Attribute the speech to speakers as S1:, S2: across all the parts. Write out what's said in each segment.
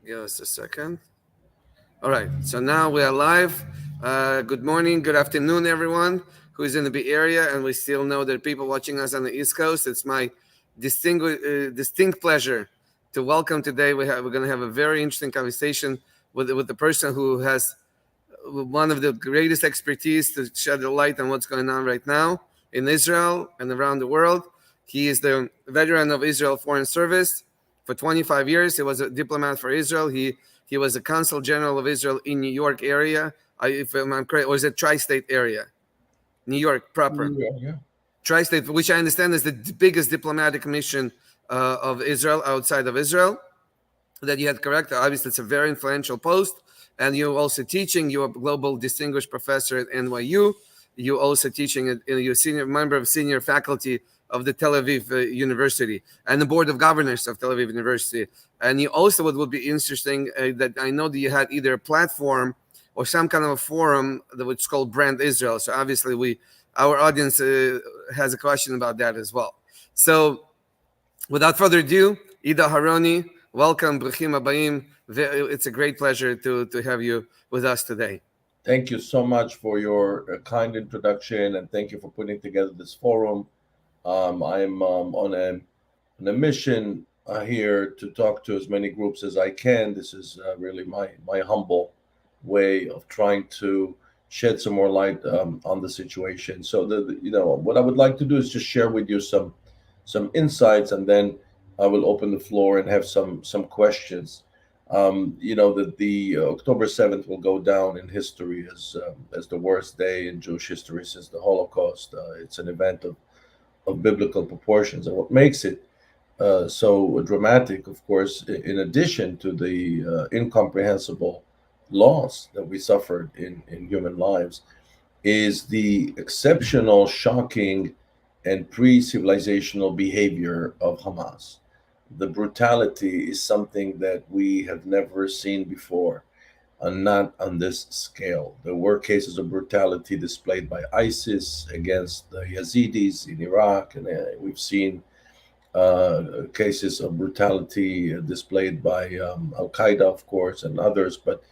S1: Give us a second. All right, so now we are live. Good morning, good afternoon, everyone who is in the Bay Area, and we still know there are people watching us on the East Coast. It's my distinct pleasure to welcome today. We're going to have a very interesting conversation with the person who has one of the greatest expertise to shed the light on what's going on right now in Israel and around the world. He is the veteran of Israel Foreign Service for 25 years. He was a diplomat for Israel. He was a consul general of Israel in New York area, if I'm correct, or is it tri-state area? New York proper.
S2: Yeah.
S1: Tri-state, which I understand is the biggest diplomatic mission of Israel outside of Israel. That you had correct. Obviously, it's a very influential post. And you're also teaching. You're a global distinguished professor at NYU. You're also teaching. You're a senior member of senior faculty of the Tel Aviv University and the board of governors of Tel Aviv University. And you also, what would be interesting, that I know that you had either a platform or some kind of a forum that was called Brand Israel. So obviously, our audience has a question about that as well. So without further ado, Ida Aharoni, welcome, Bruchim Abayim. It's a great pleasure to have you with us today.
S2: Thank you so much for your kind introduction, and thank you for putting together this forum. I'm on a mission here to talk to as many groups as I can. This is really my humble way of trying to shed some more light on the situation. So what I would like to do is just share with you some insights, and then I will open the floor and have some questions. That the October 7th will go down in history as the worst day in Jewish history since the Holocaust. It's an event of biblical proportions, and what makes it so dramatic, of course, in addition to the incomprehensible loss that we suffered in human lives, is the exceptional, shocking, and pre-civilizational behavior of Hamas. The brutality is something that we have never seen before, and not on this scale. There were cases of brutality displayed by ISIS against the Yazidis in Iraq, and we've seen cases of brutality displayed by Al Qaeda, of course, and others. But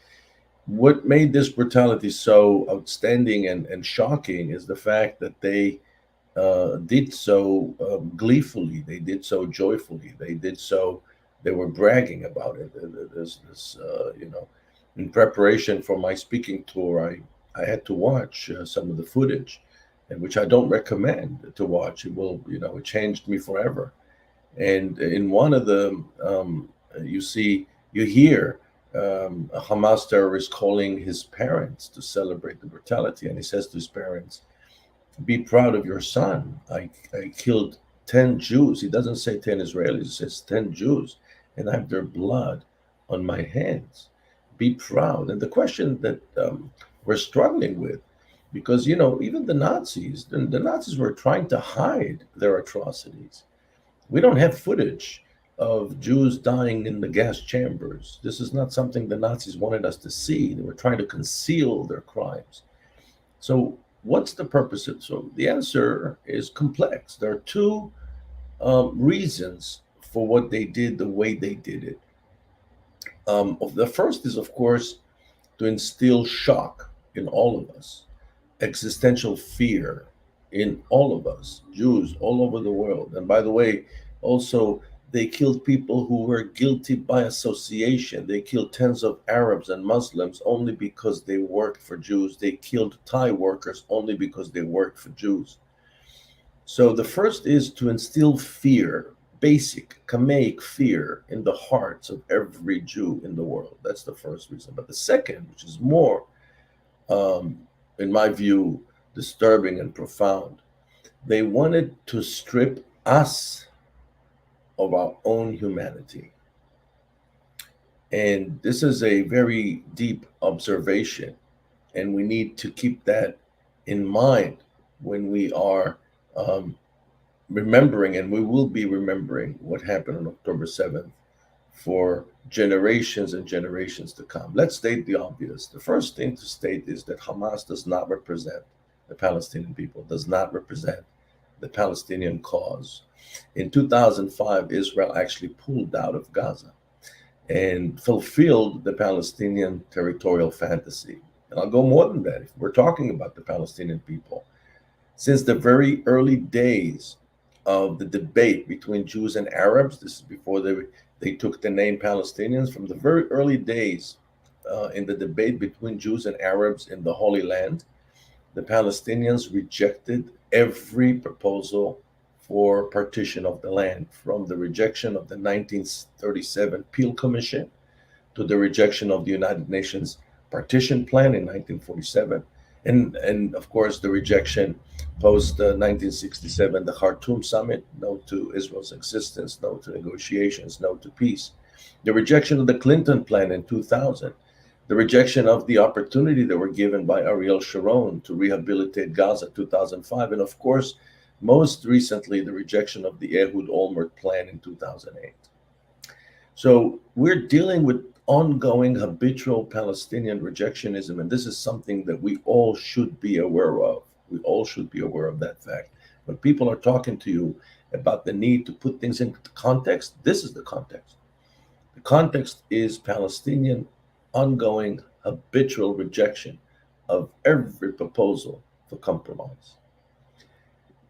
S2: what made this brutality so outstanding and shocking is the fact that they did so gleefully, they did so joyfully, they were bragging about it. There's this, in preparation for my speaking tour, I had to watch some of the footage, and which I don't recommend to watch. It changed me forever. And in one of them, you hear a Hamas terrorist calling his parents to celebrate the brutality, and he says to his parents, "Be proud of your son. I killed 10 Jews." He doesn't say 10 Israelis, he says 10 Jews, and I have their blood on my hands. Be proud. And the question that we're struggling with, because, even the Nazis were trying to hide their atrocities. We don't have footage of Jews dying in the gas chambers. This is not something the Nazis wanted us to see. They were trying to conceal their crimes. So what's the purpose of it? So the answer is complex. There are two reasons for what they did the way they did it. The first is, of course, to instill shock in all of us, existential fear in all of us, Jews all over the world. And by the way, also, they killed people who were guilty by association. They killed tens of Arabs and Muslims only because they worked for Jews. They killed Thai workers only because they worked for Jews. So the first is to instill fear, basic, Kamaic fear in the hearts of every Jew in the world. That's the first reason. But the second, which is more, in my view, disturbing and profound, they wanted to strip us of our own humanity. And this is a very deep observation, and we need to keep that in mind when we are remembering, and we will be remembering what happened on October 7th for generations and generations to come. Let's state the obvious. The first thing to state is that Hamas does not represent the Palestinian people, does not represent the Palestinian cause. In 2005, Israel actually pulled out of Gaza. and fulfilled the Palestinian territorial fantasy. And I'll go more than that. If we're talking about the Palestinian people, since the very early days of the debate between Jews and Arabs, this is before they took the name Palestinians, from the very early days in the debate between Jews and Arabs in the Holy Land, the Palestinians rejected every proposal for partition of the land, from the rejection of the 1937 Peel Commission to the rejection of the United Nations partition plan in 1947, and of course the rejection post 1967, the Khartoum summit, no to Israel's existence, no to negotiations, no to peace, the rejection of the Clinton plan in 2000, the rejection of the opportunity that were given by Ariel Sharon to rehabilitate Gaza 2005, and of course, most recently, the rejection of the Ehud Olmert plan in 2008. So we're dealing with ongoing habitual Palestinian rejectionism, and this is something that we all should be aware of. We all should be aware of that fact. When people are talking to you about the need to put things into context, this is the context. The context is Palestinian ongoing habitual rejection of every proposal for compromise.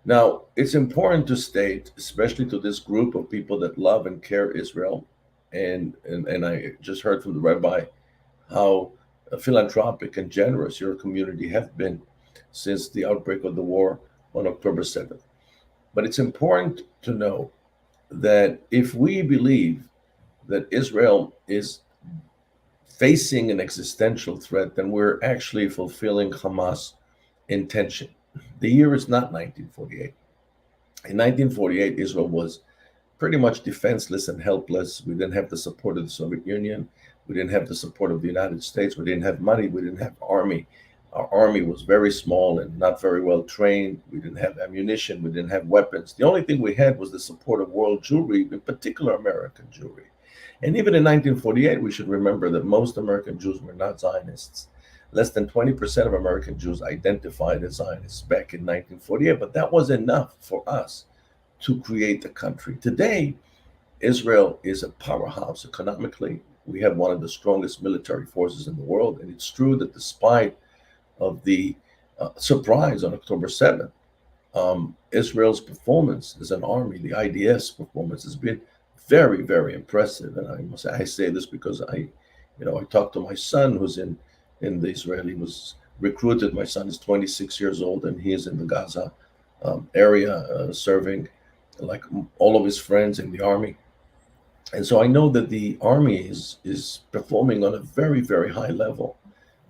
S2: Now, it's important to state, especially to this group of people that love and care Israel, and I just heard from the rabbi how philanthropic and generous your community have been since the outbreak of the war on October 7th. But it's important to know that if we believe that Israel is facing an existential threat, then we're actually fulfilling Hamas' intention. The year is not 1948. In 1948, Israel was pretty much defenseless and helpless. We didn't have the support of the Soviet Union. We didn't have the support of the United States. We didn't have money. We didn't have army. Our army was very small and not very well trained. We didn't have ammunition. We didn't have weapons. The only thing we had was the support of world Jewry, in particular American Jewry. And even in 1948, we should remember that most American Jews were not Zionists. Less than 20% of American Jews identified as Zionists back in 1948, but that was enough for us to create the country. Today, Israel is a powerhouse economically. We have one of the strongest military forces in the world, and it's true that despite of the surprise on October 7th, Israel's performance as an army, the IDF's performance, has been very, very impressive. And I say this because I talked to my son who's in the Israeli, was recruited. My son is 26 years old, and he is in the Gaza area serving like all of his friends in the army. And so I know that the army is performing on a very, very high level.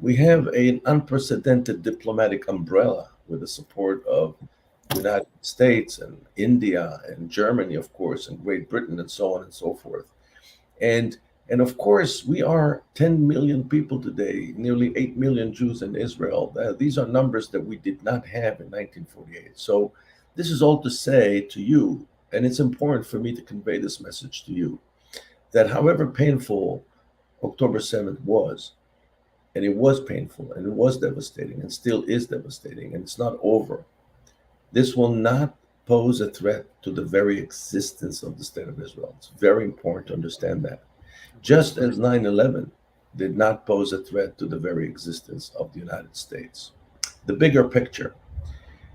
S2: We have an unprecedented diplomatic umbrella with the support of the United States and India and Germany, of course, and Great Britain, and so on and so forth. And of course, we are 10 million people today, nearly 8 million Jews in Israel. These are numbers that we did not have in 1948. So this is all to say to you, and it's important for me to convey this message to you, that however painful October 7th was, and it was painful, and it was devastating, and still is devastating, and it's not over, this will not pose a threat to the very existence of the state of Israel. It's very important to understand that. Just as 9/11 did not pose a threat to the very existence of the United States. The bigger picture.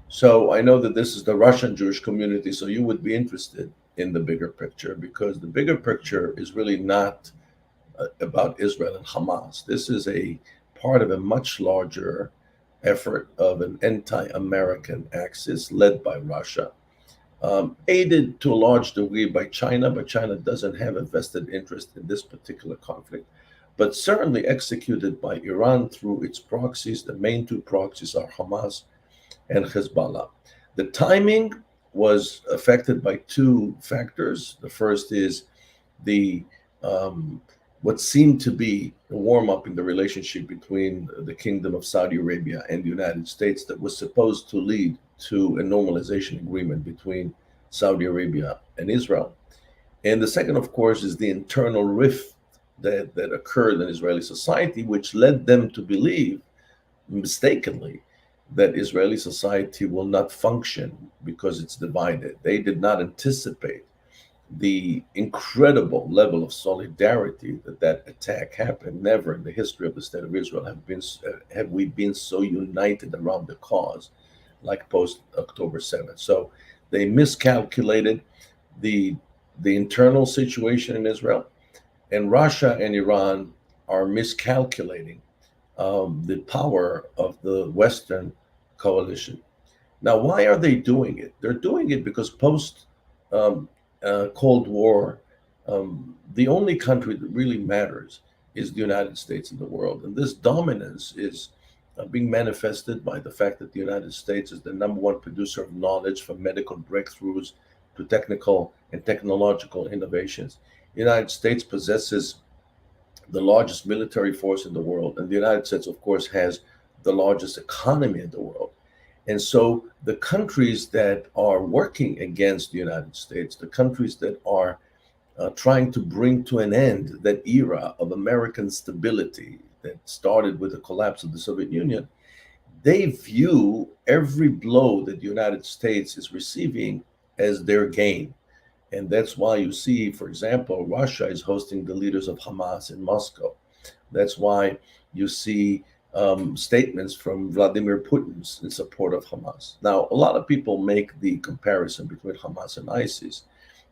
S2: So I know that this is the Russian Jewish community, so you would be interested in the bigger picture, because the bigger picture is really not about Israel and Hamas. This is a part of a much larger effort of an anti-American axis led by Russia, aided to a large degree by China, but China doesn't have a vested interest in this particular conflict, but certainly executed by Iran through its proxies. The main two proxies are Hamas and Hezbollah. The timing was affected by two factors. The first is the what seemed to be a warm-up in the relationship between the Kingdom of Saudi Arabia and the United States that was supposed to lead to a normalization agreement between Saudi Arabia and Israel. And the second, of course, is the internal rift that occurred in Israeli society, which led them to believe, mistakenly, that Israeli society will not function because it's divided. They did not anticipate the incredible level of solidarity that attack happened. Never in the history of the state of Israel have we been so united around the cause like post October 7th. So they miscalculated the the internal situation in Israel, and Russia and Iran are miscalculating the power of the Western coalition. Now, why are they doing it? They're doing it because post um, Cold War, the only country that really matters is the United States in the world. And this dominance is being manifested by the fact that the United States is the number one producer of knowledge, from medical breakthroughs to technical and technological innovations. The United States possesses the largest military force in the world, and the United States, of course, has the largest economy in the world. And so the countries that are working against the United States, the countries that are trying to bring to an end that era of American stability that started with the collapse of the Soviet Union, they view every blow that the United States is receiving as their gain. And that's why you see, for example, Russia is hosting the leaders of Hamas in Moscow. That's why you see statements from Vladimir Putin in support of Hamas. Now, a lot of people make the comparison between Hamas and ISIS.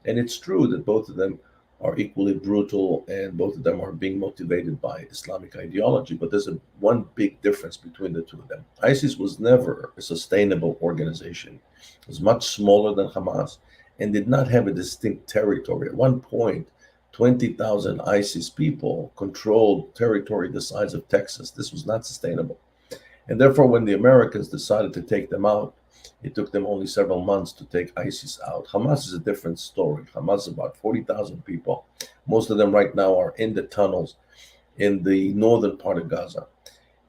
S2: And it's true that both of them are equally brutal and both of them are being motivated by Islamic ideology. But there's one big difference between the two of them. ISIS was never a sustainable organization, it was much smaller than Hamas and did not have a distinct territory. At one point, 20,000 ISIS people controlled territory the size of Texas. This was not sustainable. And therefore, when the Americans decided to take them out, it took them only several months to take ISIS out. Hamas is a different story. Hamas is about 40,000 people. Most of them right now are in the tunnels in the northern part of Gaza.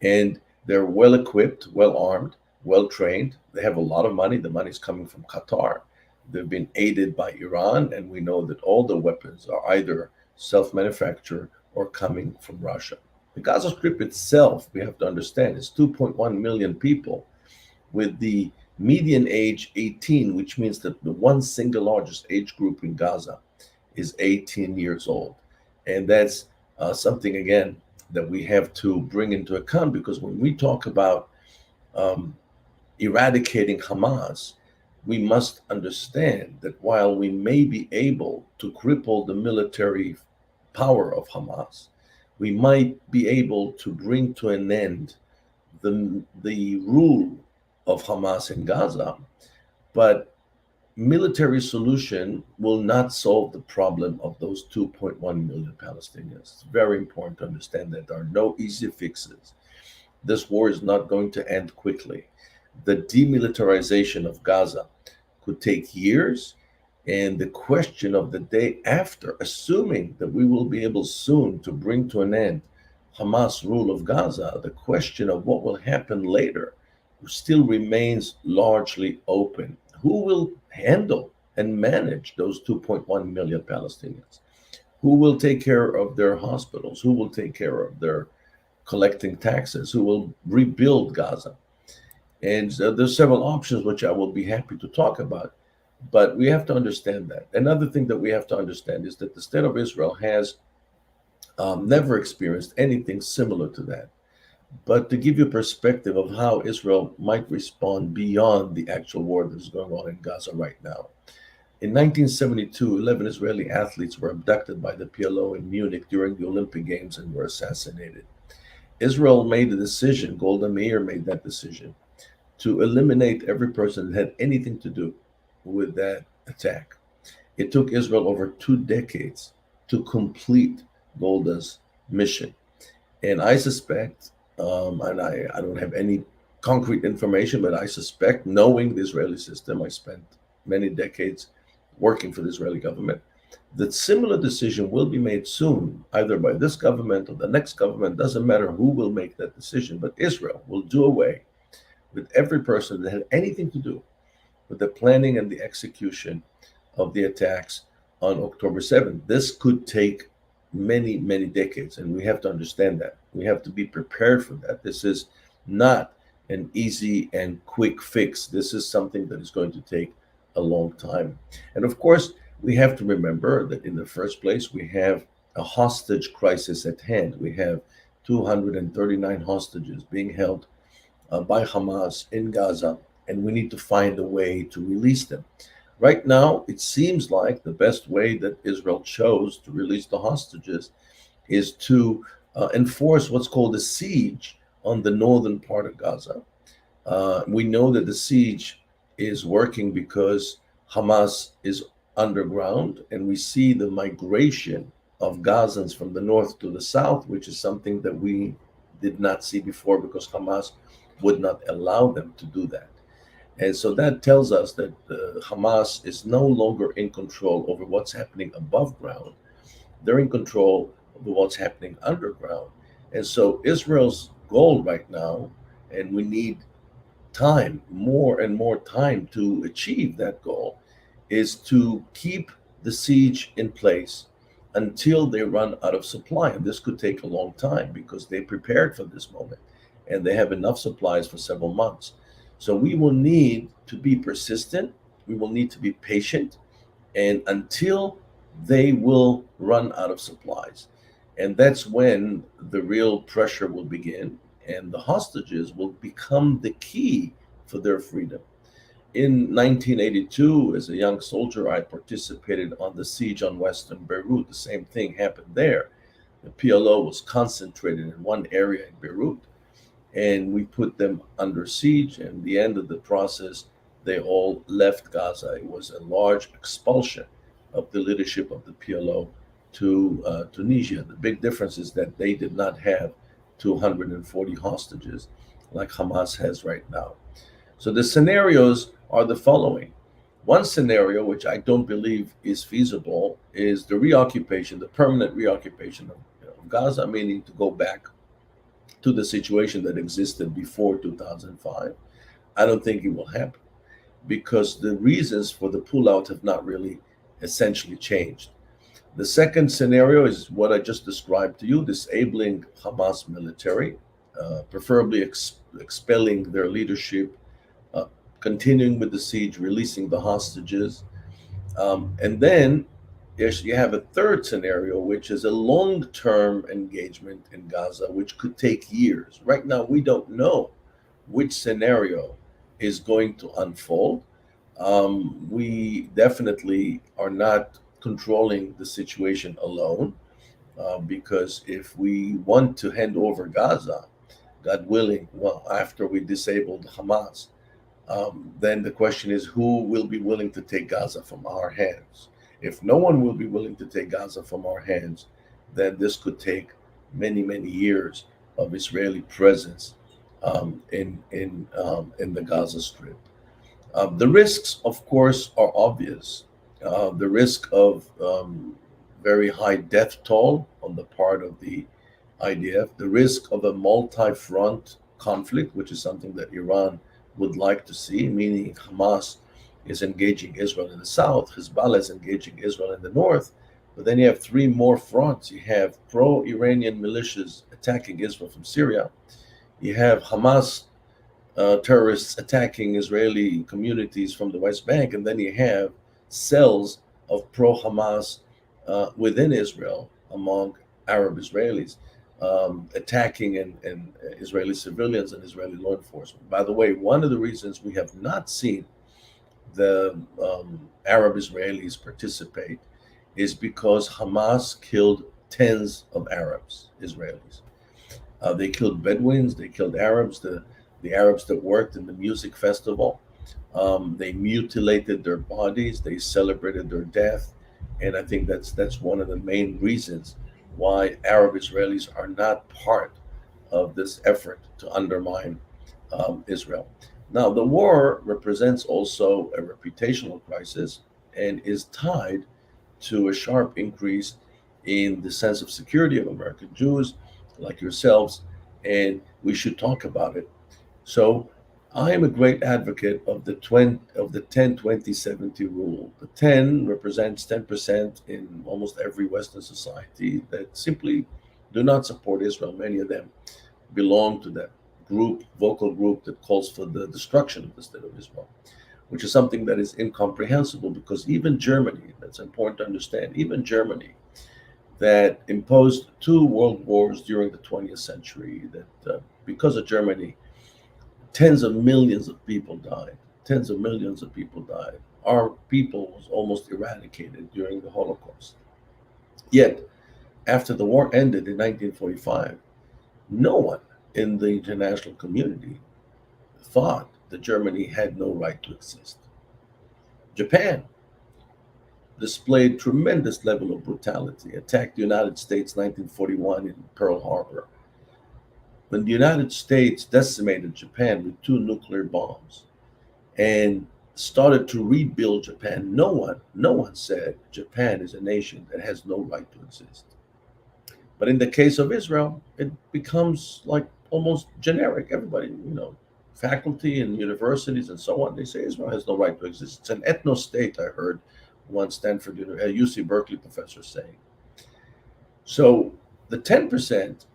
S2: And they're well equipped, well armed, well trained. They have a lot of money. The money is coming from Qatar. They've been aided by Iran, and we know that all the weapons are either self-manufactured or coming from Russia. The Gaza Strip itself, we have to understand, is 2.1 million people, with the median age 18, which means that the one single largest age group in Gaza is 18 years old. And that's something, again, that we have to bring into account, because when we talk about eradicating Hamas, we must understand that while we may be able to cripple the military power of Hamas, we might be able to bring to an end the rule of Hamas in Gaza, but military solution will not solve the problem of those 2.1 million Palestinians. It's very important to understand that there are no easy fixes. This war is not going to end quickly. The demilitarization of Gaza could take years, and the question of the day after, assuming that we will be able soon to bring to an end Hamas rule of Gaza, the question of what will happen later still remains largely open. Who will handle and manage those 2.1 million Palestinians? Who will take care of their hospitals? Who will take care of their collecting taxes? Who will rebuild Gaza? And there's several options which I will be happy to talk about, but we have to understand that. Another thing that we have to understand is that the state of Israel has never experienced anything similar to that. But to give you a perspective of how Israel might respond beyond the actual war that is going on in Gaza right now. In 1972, 11 Israeli athletes were abducted by the PLO in Munich during the Olympic Games and were assassinated. Israel made the decision, Golda Meir made that decision, to eliminate every person that had anything to do with that attack. It took Israel over 2 decades to complete Golda's mission. And I suspect, and I don't have any concrete information, but I suspect, knowing the Israeli system, I spent many decades working for the Israeli government, that similar decision will be made soon, either by this government or the next government. Doesn't matter who will make that decision, but Israel will do away with every person that had anything to do with the planning and the execution of the attacks on October 7th. This could take many, many decades, and we have to understand that. We have to be prepared for that. This is not an easy and quick fix. This is something that is going to take a long time. And of course, We have to remember that in the first place, we have a hostage crisis at hand. We have 239 hostages being held by Hamas in Gaza, and we need to find a way to release them. Right now, it seems like the best way that Israel chose to release the hostages is to enforce what's called a siege on the northern part of Gaza. We know that the siege is working because Hamas is underground, and we see the migration of Gazans from the north to the south, which is something that we did not see before because Hamas would not allow them to do that. And so that tells us that Hamas is no longer in control over what's happening above ground. They're in control over what's happening underground. And so Israel's goal right now, and we need time, more and more time to achieve that goal, is to keep the siege in place until they run out of supply. And this could take a long time because they prepared for this moment and they have enough supplies for several months. So we will need to be persistent, we will need to be patient, and until they will run out of supplies. And that's when the real pressure will begin, and the hostages will become the key for their freedom. In 1982, as a young soldier, I participated on the siege on Western Beirut. The same thing happened there. The PLO was concentrated in one area in Beirut, and we put them under siege. And the end of the process, they all left Gaza. It was a large expulsion of the leadership of the PLO to Tunisia. The big difference is that they did not have 240 hostages like Hamas has right now. So the scenarios are the following. One scenario, which I don't believe is feasible, is the reoccupation, the permanent reoccupation of Gaza, meaning to go back to the situation that existed before 2005. I don't think it will happen because the reasons for the pullout have not really essentially changed. The second scenario is what I just described to you, disabling Hamas military, preferably expelling their leadership, uh, continuing with the siege, releasing the hostages. And then you have a third scenario, which is a long term engagement in Gaza, which could take years. Right now, we don't know which scenario is going to unfold. We definitely are not controlling the situation alone, because if we want to hand over Gaza, God willing, well, after we disabled Hamas, then the question is who will be willing to take Gaza from our hands? If no one will be willing to take Gaza from our hands, then this could take many, many years of Israeli presence in the Gaza Strip. The risks, of course, are obvious. The risk of very high death toll on the part of the IDF, the risk of a multi front conflict, which is something that Iran would like to see, meaning Hamas is engaging Israel in the south, Hezbollah is engaging Israel in the north. But then you have three more fronts. You have pro Iranian militias attacking Israel from Syria, you have Hamas terrorists attacking Israeli communities from the West Bank, and then you have cells of pro Hamas within Israel among Arab Israelis attacking and Israeli civilians and Israeli law enforcement. By the way, one of the reasons we have not seen the Arab Israelis participate is because Hamas killed tens of Arabs, Israelis. They killed Bedouins, they killed Arabs, the Arabs that worked in the music festival. They mutilated their bodies, they celebrated their death, and I think that's one of the main reasons why Arab Israelis are not part of this effort to undermine Israel. Now, the war represents also a reputational crisis and is tied to a sharp increase in the sense of security of American Jews like yourselves, and we should talk about it. So, I am a great advocate of the 10-20-70 rule. The 10 represents 10% in almost every Western society that simply do not support Israel. Many of them belong to that vocal group that calls for the destruction of the state of Israel. which is something that is incomprehensible because even Germany, that's important to understand, even Germany, that imposed two world wars during the 20th century, that because of Germany, tens of millions of people died. Tens of millions of people died. Our people was almost eradicated during the Holocaust. Yet, after the war ended in 1945, no one in the international community thought that Germany had no right to exist. Japan displayed tremendous level of brutality, attacked the United States 1941 in Pearl Harbor. When the United States decimated Japan with two nuclear bombs and started to rebuild Japan, no one said Japan is a nation that has no right to exist. But in the case of Israel, it becomes like almost generic. Everybody, faculty and universities and so on, they say Israel has no right to exist. It's an ethno state, I heard one Stanford, UC Berkeley professor saying. So the 10%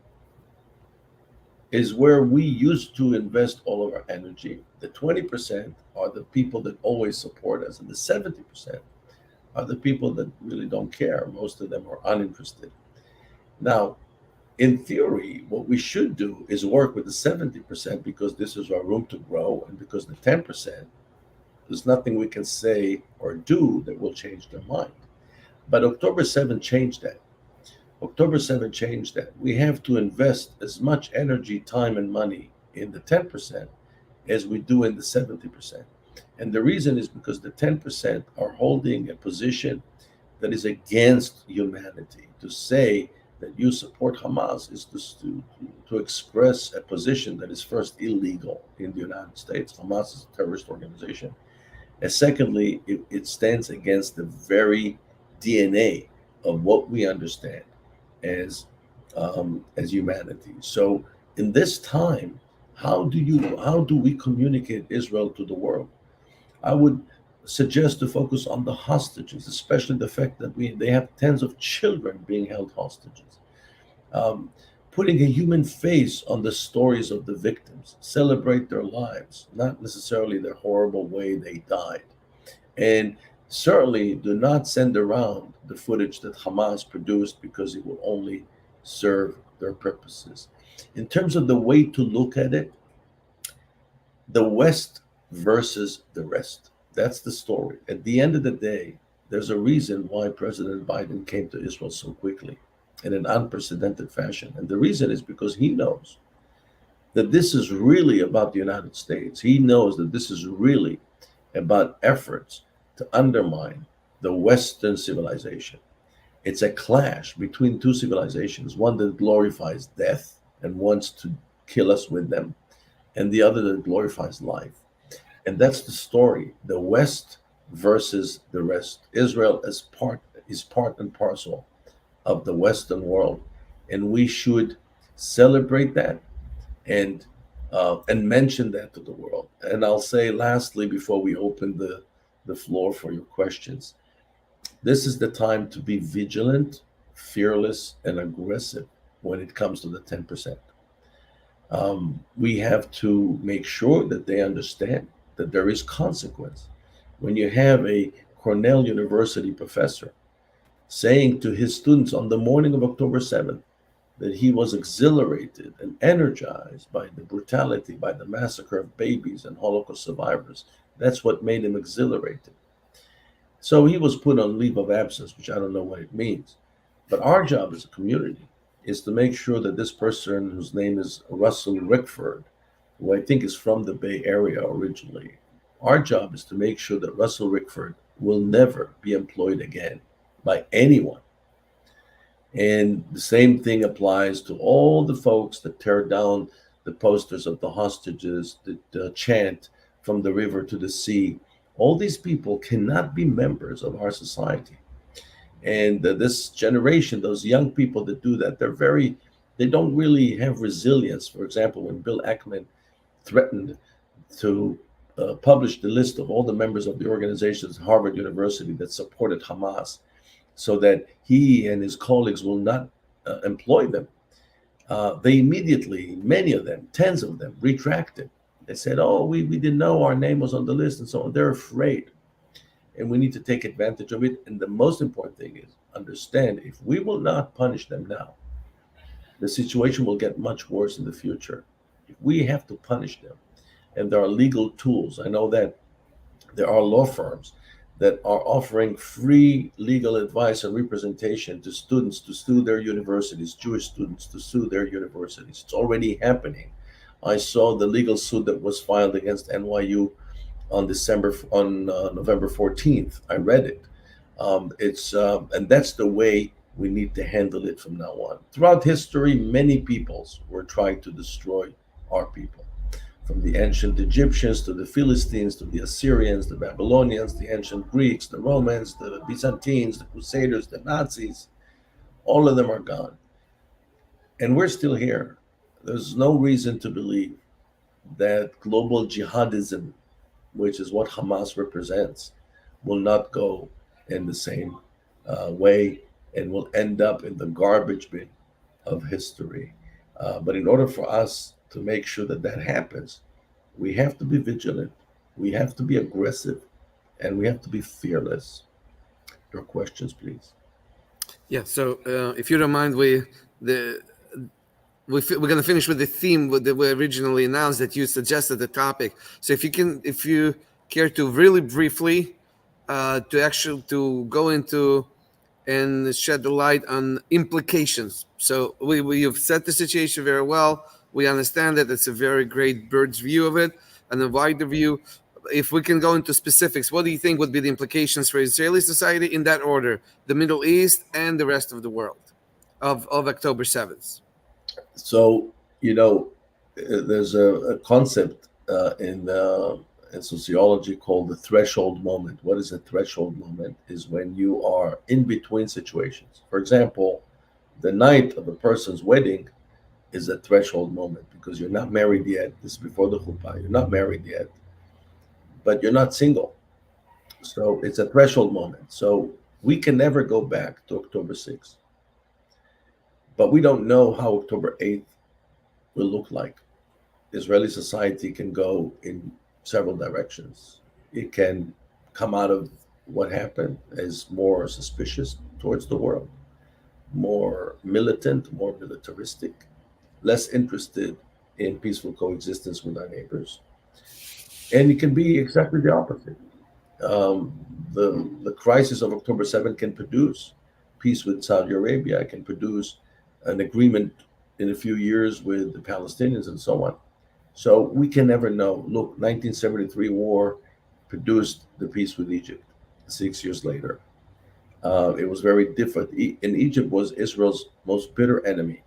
S2: is where we used to invest all of our energy. The 20% are the people that always support us, and the 70% are the people that really don't care. Most of them are uninterested. Now, in theory, what we should do is work with the 70% because this is our room to grow, and because the 10%, there's nothing we can say or do that will change their mind. But October 7 changed that. October 7 changed that. We have to invest as much energy, time, and money in the 10% as we do in the 70%. And the reason is because the 10% are holding a position that is against humanity. To say that you support Hamas is to express a position that is first illegal in the United States. Hamas is a terrorist organization. And secondly, it stands against the very DNA of what we understand as humanity. So in this time, how do we communicate Israel to the world? I would suggest to focus on the hostages, especially the fact that they have tens of children being held hostages. Putting a human face on the stories of the victims, celebrate their lives, not necessarily the horrible way they died. And certainly do not send around the footage that Hamas produced because it will only serve their purposes. In terms of the way to look at it, the West versus the rest. That's the story. At the end of the day, there's a reason why President Biden came to Israel so quickly in an unprecedented fashion. And the reason is because he knows that this is really about the United States. He knows that this is really about efforts to undermine the Western civilization. It's a clash between two civilizations, one that glorifies death and wants to kill us with them, and the other that glorifies life. And that's the story, the West versus the rest. Israel is part and parcel of the Western world, and we should celebrate that and mention that to the world. And I'll say lastly, before we open the floor for your questions, this is the time to be vigilant, fearless, and aggressive when it comes to the 10%. We have to make sure that they understand that there is consequence. When you have a Cornell University professor saying to his students on the morning of October 7th that he was exhilarated and energized by the brutality, by the massacre of babies and Holocaust survivors, that's what made him exhilarated. So he was put on leave of absence, which I don't know what it means. But our job as a community is to make sure that this person, whose name is Russell Rickford, who I think is from the Bay Area originally, our job is to make sure that Russell Rickford will never be employed again by anyone. And the same thing applies to all the folks that tear down the posters of the hostages, that chant from the river to the sea. All these people cannot be members of our society. And this generation, those young people that do that, they don't really have resilience. For example, when Bill Ackman threatened to publish the list of all the members of the organizations at Harvard University that supported Hamas so that he and his colleagues will not employ them, they immediately, many of them, tens of them, retracted. They said, oh, we didn't know our name was on the list and so on. They're afraid. And we need to take advantage of it. And the most important thing is understand if we will not punish them now, the situation will get much worse in the future. If we have to punish them, and there are legal tools, I know that there are law firms that are offering free legal advice and representation to students to sue their universities, Jewish students to sue their universities. It's already happening. I saw the legal suit that was filed against NYU on November 14th. I read it. It's and that's the way we need to handle it from now on. Throughout history, many peoples were trying to destroy our people, from the ancient Egyptians to the Philistines to the Assyrians, the Babylonians, the ancient Greeks, the Romans, the Byzantines, the Crusaders, the Nazis. All of them are gone, and we're still here. There's no reason to believe that global jihadism, which is what Hamas represents, will not go in the same way and will end up in the garbage bin of history. But in order for us to make sure that that happens, we have to be vigilant, we have to be aggressive, and we have to be fearless. Your questions, please.
S1: Yeah. So, if you don't mind, we're going to finish with the theme that we originally announced, that you suggested the topic. So if you care to really briefly to go into and shed the light on implications. So you've set the situation very well. We understand that it's a very great bird's view of it, and a wider view. If we can go into specifics, what do you think would be the implications for Israeli society in that order, the Middle East and the rest of the world of October 7th?
S2: So, there's a concept in sociology called the threshold moment. What is a threshold moment? Is when you are in between situations. For example, the night of a person's wedding is a threshold moment because you're not married yet. This is before the chuppah. You're not married yet, but you're not single. So it's a threshold moment. So we can never go back to October 6th. But we don't know how October 8th will look like. Israeli society can go in several directions. It can come out of what happened as more suspicious towards the world, more militant, more militaristic, less interested in peaceful coexistence with our neighbors. And it can be exactly the opposite. The crisis of October 7th can produce peace with Saudi Arabia. It can produce an agreement in a few years with the Palestinians and so on. So we can never know. Look, 1973 war produced the peace with Egypt 6 years later. It was very different. And Egypt was Israel's most bitter enemy.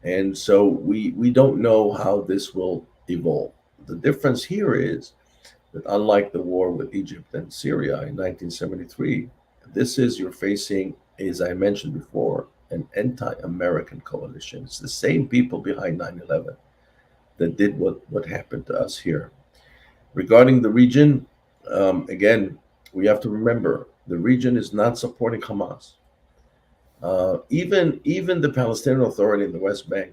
S2: And so we don't know how this will evolve. The difference here is that unlike the war with Egypt and Syria in 1973, you're facing, as I mentioned before, an anti-American coalition. It's the same people behind 9/11 that did what happened to us here. Regarding the region, again, we have to remember the region is not supporting Hamas. Even the Palestinian Authority in the West Bank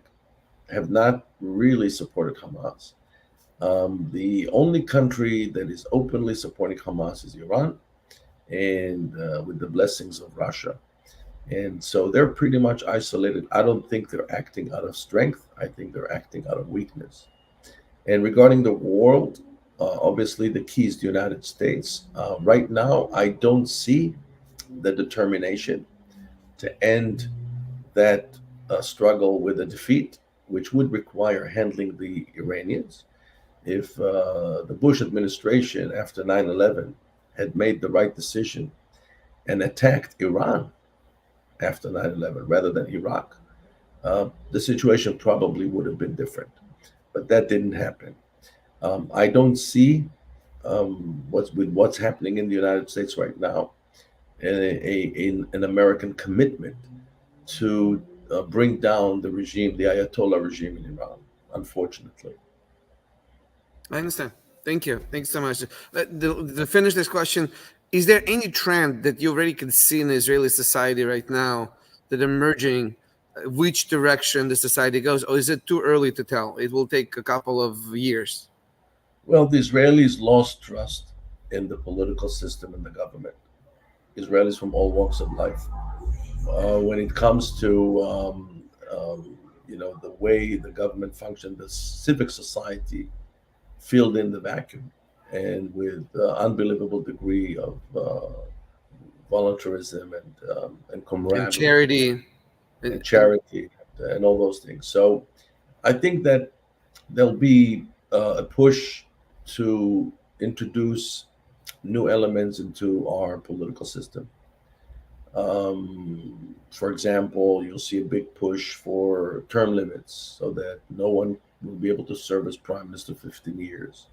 S2: have not really supported Hamas. The only country that is openly supporting Hamas is Iran, and with the blessings of Russia. And so they're pretty much isolated. I don't think they're acting out of strength. I think they're acting out of weakness. And regarding the world, obviously the key is the United States. Right now, I don't see the determination to end that struggle with a defeat, which would require handling the Iranians. If the Bush administration after 9/11 had made the right decision and attacked Iran after 9/11 rather than Iraq, the situation probably would have been different. But that didn't happen. I don't see what's happening in the United States right now an American commitment to bring down the regime, the Ayatollah regime in Iran, unfortunately.
S1: I understand. Thank you. Thanks so much. To finish this question, is there any trend that you already can see in Israeli society right now that emerging, which direction the society goes, or is it too early to tell? It will take a couple of years.
S2: Well, the Israelis lost trust in the political system and the government. Israelis from all walks of life. When it comes to the way the government functioned, the civic society filled in the vacuum, and with unbelievable degree of voluntarism and
S1: And
S2: camaraderie
S1: charity,
S2: and
S1: and
S2: charity and all those things. So I think that there'll be a push to introduce new elements into our political system. For example, you'll see a big push for term limits so that no one will be able to serve as prime minister 15 years.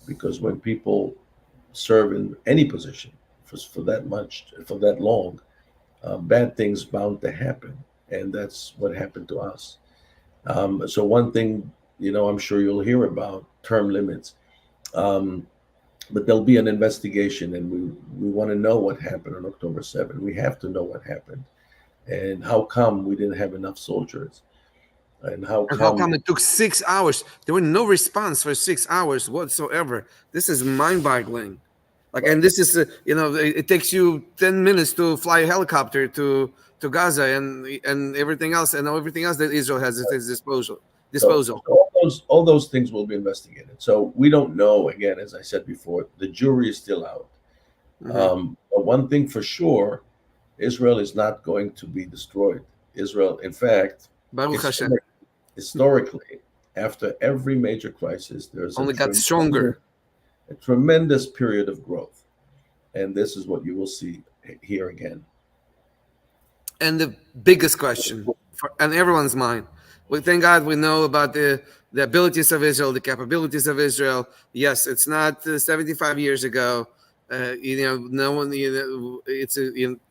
S2: Because when people serve in any position for that much, for that long, bad things bound to happen. And that's what happened to us. So one thing, I'm sure you'll hear about term limits. Um, but there'll be an investigation, and we want to know what happened on October 7th. We have to know what happened, and how come we didn't have enough soldiers, and how
S1: how
S2: come.
S1: come it took 6 hours? There were no response for 6 hours whatsoever. This is mind-boggling. Like,
S2: Right.
S1: and this is it takes you 10 minutes to fly a helicopter to Gaza and everything else that Israel has at its disposal.
S2: So all those things will be investigated. So we don't know. Again, as I said before, the jury is still out.
S1: Mhm.
S2: But one thing for sure, Israel is not going to be destroyed. Israel, in fact,
S1: Baruch Hashem,
S2: historic, historically, after every major crisis, there's
S1: only got stronger.
S2: a tremendous period of growth. And this is what you will see here again.
S1: And the biggest question on everyone's mind, we thank God we know about the abilities of Israel, the capabilities of Israel. Yes, it's not 75 years ago. No one.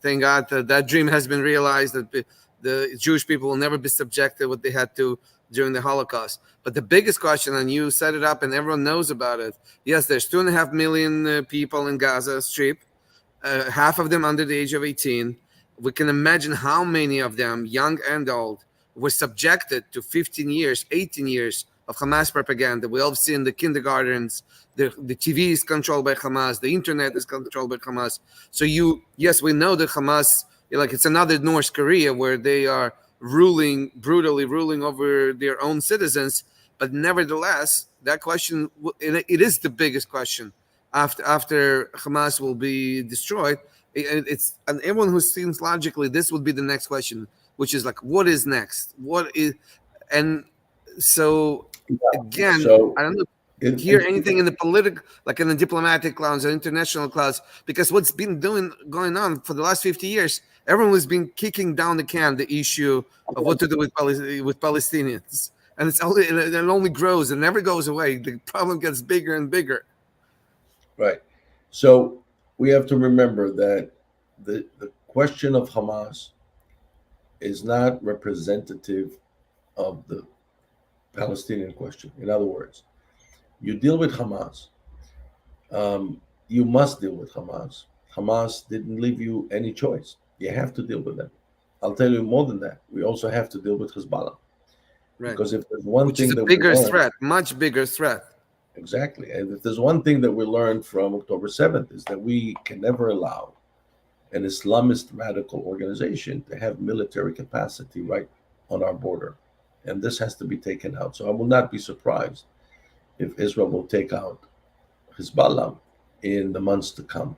S1: Thank God that dream has been realized, that the Jewish people will never be subjected to what they had to during the Holocaust. But the biggest question, and you set it up, and everyone knows about it. Yes, there's 2.5 million people in Gaza Strip, half of them under the age of 18. We can imagine how many of them, young and old, were subjected to 15 years, 18 years of Hamas propaganda. We all see in the kindergartens, the TV is controlled by Hamas, the internet is controlled by Hamas. So yes, we know that Hamas, like, it's another North Korea where they are brutally ruling over their own citizens. But nevertheless, that question, it is the biggest question after Hamas will be destroyed. And everyone who thinks logically, this would be the next question, which is like, what is next? What is, and so
S2: Yeah.
S1: again,
S2: So
S1: I don't know,
S2: it,
S1: hear anything in the political, like in the diplomatic clouds or international clouds, because what's been going on for the last 50 years, everyone has been kicking down the can, the issue of what to do with Palestinians, and it only grows and never goes away. The problem gets bigger and bigger.
S2: right. So we have to remember that the question of Hamas is not representative of the Palestinian question. In other words, you deal with Hamas. You must deal with Hamas. Hamas didn't leave you any choice. You have to deal with them. I'll tell you more than that. We also have to deal with Hezbollah,
S1: Right.
S2: because if there's one
S1: Which is
S2: thing
S1: a
S2: that we
S1: bigger
S2: learned,
S1: threat, much bigger threat.
S2: exactly, and if there's one thing that we learned from October 7th, is that we can never allow an Islamist radical organization to have military capacity right on our border. And this has to be taken out. So I will not be surprised if Israel will take out Hezbollah in the months to come.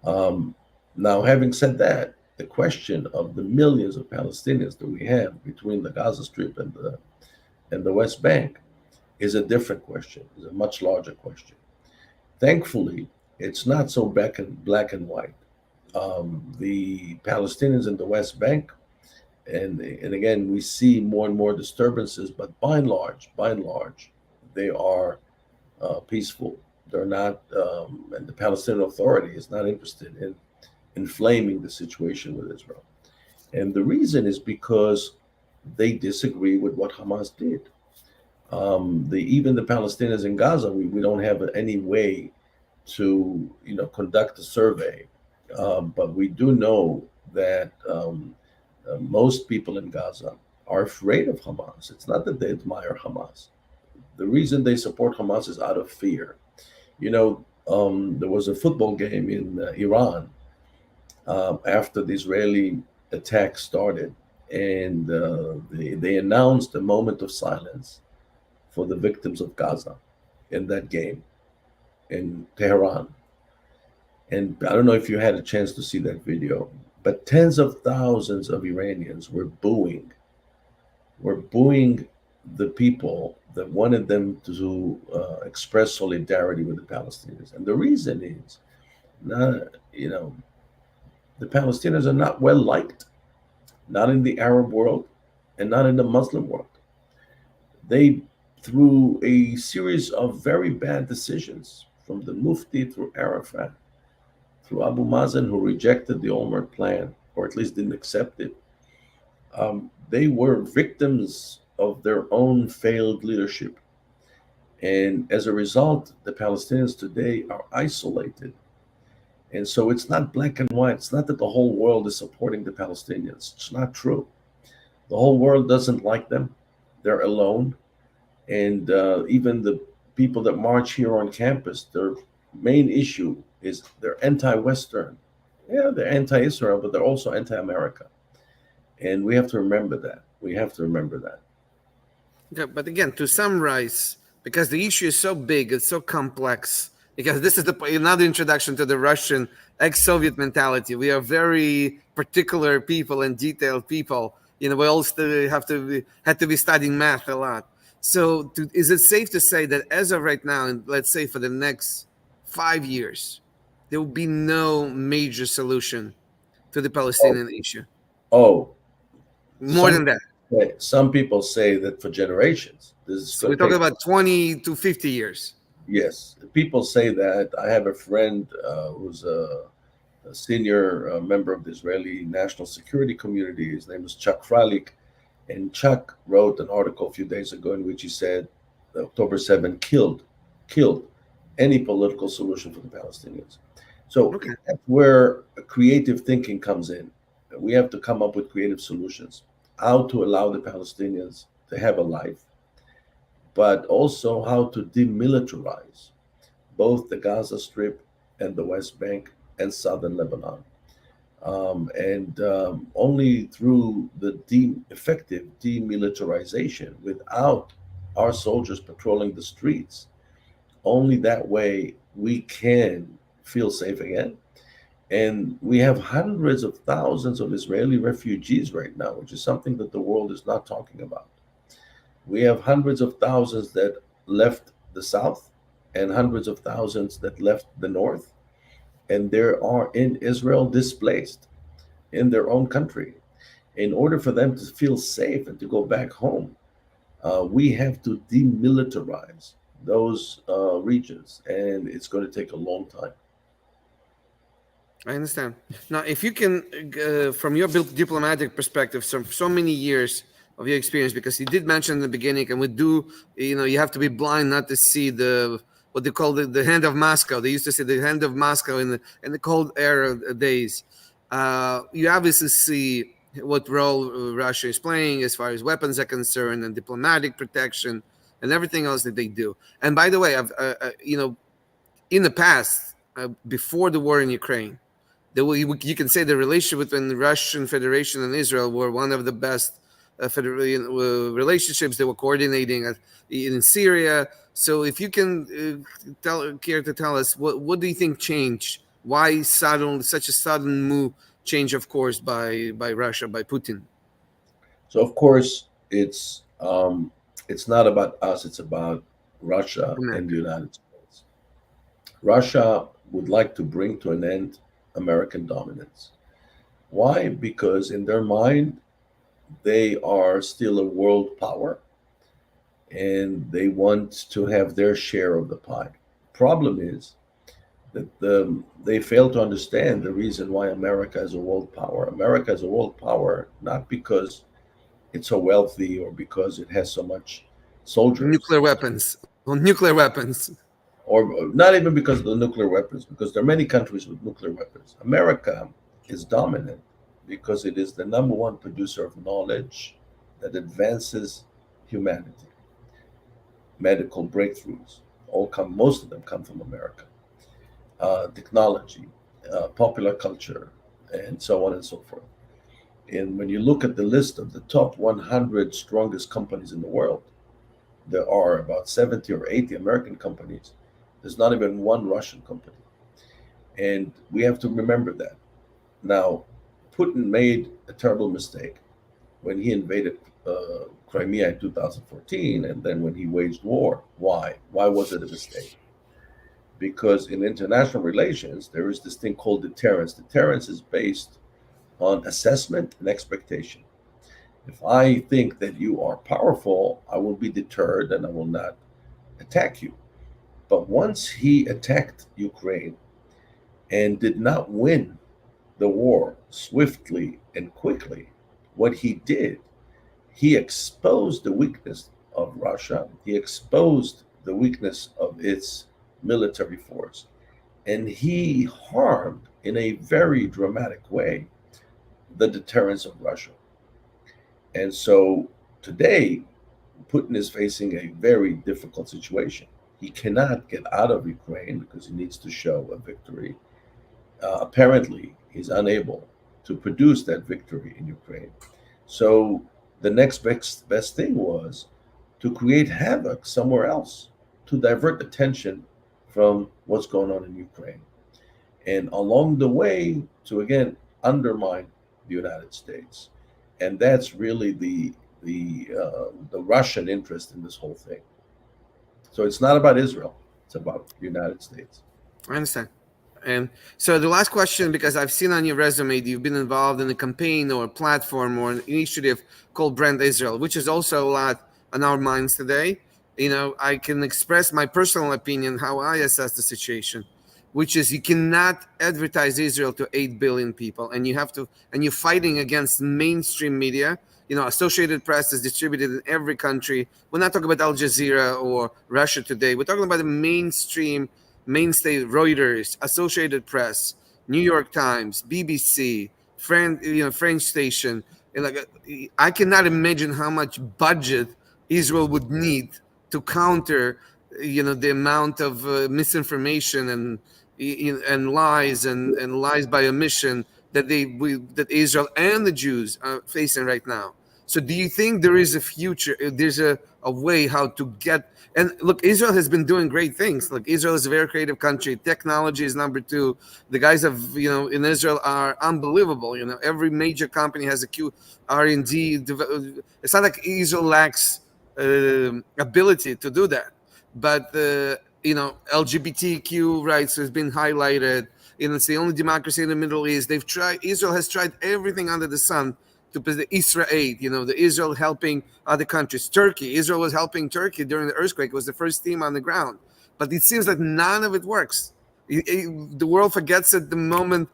S2: Um, Now, having said that, the question of the millions of Palestinians that we have between the Gaza Strip and the West Bank is a different question, is a much larger question. Thankfully, it's not so black and white. The Palestinians in the West Bank, and again, we see more and more disturbances, but by and large, they are peaceful. They're not, and the Palestinian Authority is not interested in inflaming the situation with Israel. And the reason is because they disagree with what Hamas did. Even the Palestinians in Gaza, we don't have any way to conduct a survey, but we do know that most people in Gaza are afraid of Hamas. It's not that they admire Hamas. The reason they support Hamas is out of fear. You know, there was a football game in Iran after the Israeli attack started, and they announced a moment of silence for the victims of Gaza in that game in Tehran. And I don't know if you had a chance to see that video, but tens of thousands of Iranians were booing the people that wanted them to express solidarity with the Palestinians. And the reason is, not, you know, the Palestinians are not well liked, not in the Arab world and not in the Muslim world. They, through a series of very bad decisions, from the Mufti through Arafat, through Abu Mazen, who rejected the Olmert plan, or at least didn't accept it, they were victims of their own failed leadership. And as a result, the Palestinians today are isolated. And so it's not black and white. It's not that the whole world is supporting the Palestinians. It's not true. The whole world doesn't like them. They're alone. And even the people that march here on campus, their main issue is they're anti-Western. Yeah, they're anti-Israel, but they're also anti-America. And we have to remember that. We have to remember that.
S1: Okay, but again, to summarize, because the issue is so big, it's so complex, because this is another introduction to the Russian ex-Soviet mentality. We are very particular people and detailed people. You know, we all still had to be studying math a lot. So is it safe to say that as of right now, and let's say for the next 5 years, there will be no major solution to the Palestinian issue?
S2: Oh,
S1: More than that.
S2: some people say that for generations. This is
S1: So we're talking about 20 to 50 years.
S2: Yes, people say that. I have a friend who's a senior member of the Israeli national security community. His name is Chuck Freilich. And Chuck wrote an article a few days ago in which he said that October 7 killed any political solution for the Palestinians. So that's where creative thinking comes in. We have to come up with creative solutions, how to allow the Palestinians to have a life, but also how to demilitarize both the Gaza Strip and the West Bank and southern Lebanon. Only through the effective demilitarization without our soldiers patrolling the streets, only that way we can feel safe again. And we have hundreds of thousands of Israeli refugees right now, which is something that the world is not talking about. We have hundreds of thousands that left the south and hundreds of thousands that left the north. And there are in Israel displaced in their own country. In order for them to feel safe and to go back home, we have to demilitarize those regions. And it's going to take a long time.
S1: I understand. Now, if you can, from your diplomatic perspective, so many years of your experience, because you did mention in the beginning, and we do, you have to be blind not to see what they call the hand of Moscow. They used to say the hand of Moscow in the Cold Era days. You obviously see what role Russia is playing as far as weapons are concerned and diplomatic protection and everything else that they do. And by the way, in the past, before the war in Ukraine, you can say the relationship between the Russian Federation and Israel were one of the best relationships. They were coordinating in Syria. So if you can care to tell us, what do you think changed? Why such a sudden change of course by Russia, by Putin?
S2: So of course it's not about us, it's about Russia and the United States. Russia would like to bring to an end American dominance. Why? Because in their mind, they are still a world power and they want to have their share of the pie. Problem is that they fail to understand the reason why America is a world power. America is a world power not because it's so wealthy or because it has so much soldiers.
S1: Nuclear weapons.
S2: Or not even because of the nuclear weapons, because there are many countries with nuclear weapons. America is dominant because it is the number one producer of knowledge that advances humanity. medical breakthroughs. Most of them come from America. Technology, popular culture, and so on and so forth. And when you look at the list of the top 100 strongest companies in the world, there are about 70 or 80 American companies. There's not even one Russian company. And we have to remember that. Now, Putin made a terrible mistake when he invaded Crimea in 2014 and then when he waged war. Why? Why was it a mistake? Because in international relations, there is this thing called deterrence. Deterrence is based on assessment and expectation. If I think that you are powerful, I will be deterred and I will not attack you. But once he attacked Ukraine and did not win the war swiftly and quickly, what he did, he exposed the weakness of Russia, he exposed the weakness of its military force, and he harmed in a very dramatic way the deterrence of Russia. And so today, Putin is facing a very difficult situation. He cannot get out of Ukraine because he needs to show a victory. Apparently, he's unable to produce that victory in Ukraine. So the next best thing was to create havoc somewhere else, to divert attention from what's going on in Ukraine. And along the way, to again undermine the United States. And that's really the Russian interest in this whole thing. So it's not about Israel; it's about the United States.
S1: I understand. And so the last question, because I've seen on your resume that you've been involved in a campaign or a platform or an initiative called Brand Israel, which is also a lot on our minds today. I can express my personal opinion, how I assess the situation, which is you cannot advertise Israel to 8 billion people. And you're fighting against mainstream media. Associated Press is distributed in every country. We're not talking about Al Jazeera or Russia Today. We're talking about the mainstay Reuters, Associated Press, New York Times, BBC, French station. I cannot imagine how much budget Israel would need to counter, the amount of misinformation and lies and lies by omission that Israel and the Jews are facing right now. So do you think there is a future? There's a way how to get, and look, Israel has been doing great things. Look, Israel is a very creative country. Technology is number two. The guys in Israel are unbelievable. Every major company has a R&D. It's not like Israel lacks ability to do that. But, LGBTQ rights has been highlighted. It's the only democracy in the Middle East. Israel has tried everything under the sun to put the Israel aid, the Israel helping other countries. Israel was helping Turkey during the earthquake. It was the first team on the ground. But it seems like none of it works. The world forgets it the moment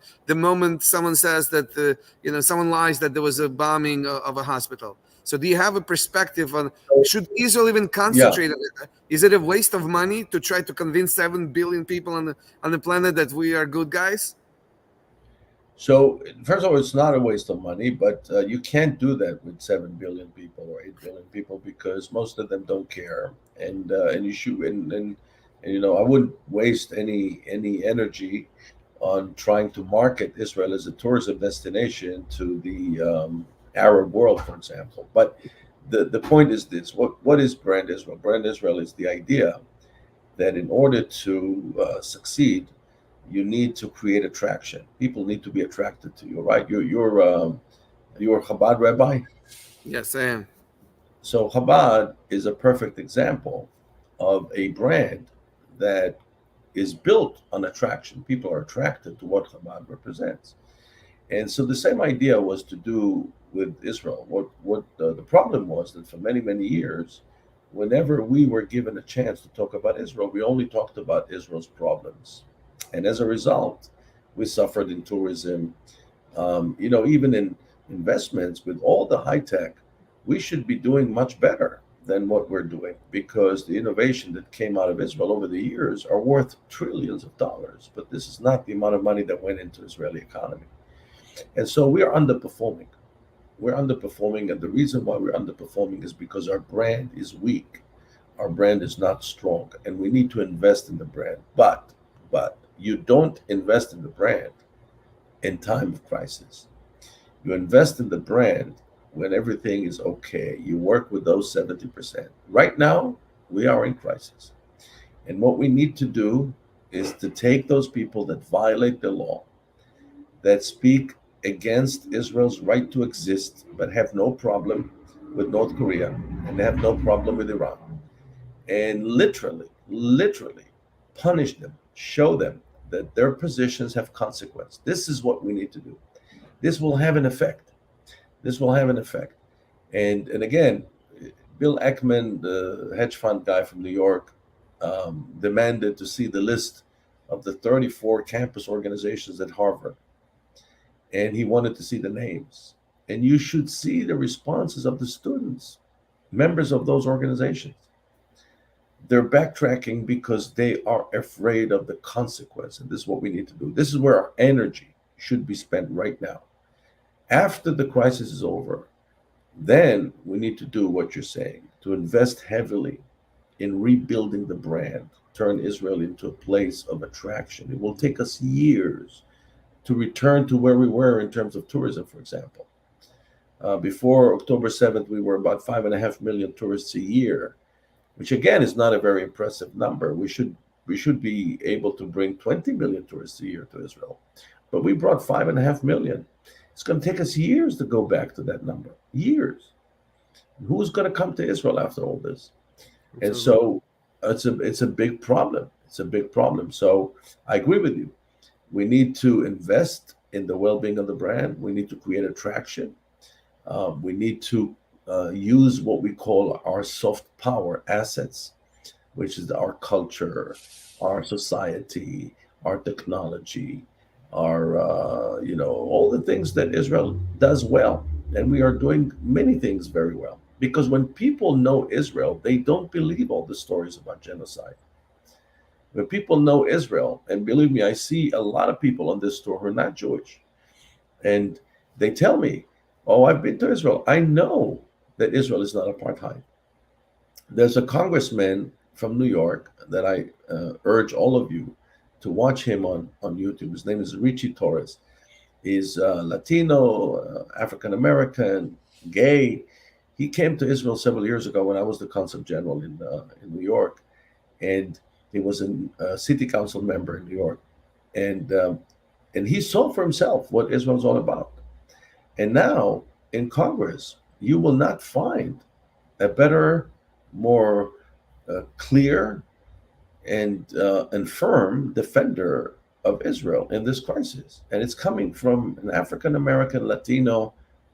S1: someone says that, someone lies that there was a bombing of a hospital. So do you have a perspective on, should Israel even concentrate on it? Is it a waste of money to try to convince 7 billion people on the planet that we are good guys?
S2: So first of all, it's not a waste of money, but you can't do that with 7 billion people or 8 billion people because most of them don't care, and you should and I wouldn't waste any energy on trying to market Israel as a tourism destination to the Arab world, for example. But the point is this: what is Brand Israel? Brand Israel is the idea that in order to succeed, you need to create attraction. People need to be attracted to you, right? You're a Chabad rabbi.
S1: Yes, I am.
S2: So Chabad is a perfect example of a brand that is built on attraction. People are attracted to what Chabad represents. And so the same idea was to do with Israel. What the problem was that for many years, whenever we were given a chance to talk about Israel, we only talked about Israel's problems. And as a result, we suffered in tourism, even in investments with all the high tech, we should be doing much better than what we're doing because the innovation that came out of Israel over the years are worth trillions of dollars. But this is not the amount of money that went into Israeli economy. And so we are underperforming. We're underperforming. And the reason why we're underperforming is because our brand is weak. our brand is not strong, and we need to invest in the brand. But you don't invest in the brand in time of crisis. You invest in the brand when everything is okay. You work with those 70%. Right now, we are in crisis. And what we need to do is to take those people that violate the law, that speak against Israel's right to exist, but have no problem with North Korea, and they have no problem with Iran, and literally punish them, show them that their positions have consequence. This is what we need to do. This will have an effect. This will have an effect. And again, Bill Ackman, the hedge fund guy from New York, demanded to see the list of the 34 campus organizations at Harvard, and he wanted to see the names. And you should see the responses of the students, members of those organizations. They're backtracking because they are afraid of the consequence. And this is what we need to do. This is where our energy should be spent right now. After the crisis is over, then we need to do what you're saying, to invest heavily in rebuilding the brand, turn Israel into a place of attraction. It will take us years to return to where we were in terms of tourism, for example. Before October 7th, we were about 5.5 million tourists a year, which again is not a very impressive number. We should be able to bring 20 million tourists a year to Israel, but we brought 5.5 million. It's going to take us years to go back to that number. Years. Who's going to come to Israel after all this? And so it's a big problem. It's a big problem. So I agree with you. We need to invest in the well-being of the brand. We need to create attraction. We need to use what we call our soft power assets, which is our culture, our society, our technology, our all the things that Israel does well. And we are doing many things very well. Because when people know Israel, they don't believe all the stories about genocide. When people know Israel, and believe me, I see a lot of people on this tour who are not Jewish, and they tell me, "Oh, I've been to Israel. I know that Israel is not apartheid." There's a congressman from New York that I urge all of you to watch him on YouTube. His name is Richie Torres. He's Latino, African American, gay. He came to Israel several years ago when I was the consul general in New York, and he was a city council member in New York, and he saw for himself what Israel is all about. And now in Congress, you will not find a better, more clear and firm defender of Israel in this crisis, and it's coming from an African American, Latino,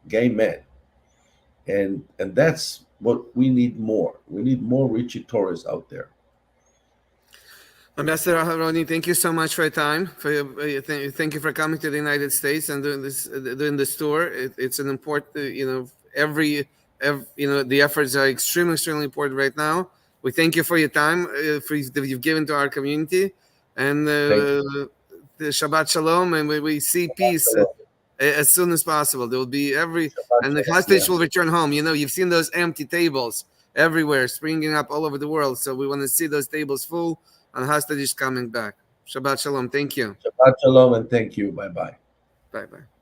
S2: gay man, and that's what we need more. We need more Richie Torres out there.
S1: Ambassador Aharoni, thank you so much for your time. Thank you for coming to the United States and doing this tour. It's an important, every the efforts are extremely important right now. We thank you for your time that you've given to our community, and the Shabbat Shalom, and we see peace as soon as possible. There will be and the hostage will return home. You've seen those empty tables everywhere, springing up all over the world. So we want to see those tables full and hostages coming back. Shabbat Shalom. Thank you.
S2: Shabbat Shalom, and thank you. Bye-bye.
S1: Bye-bye.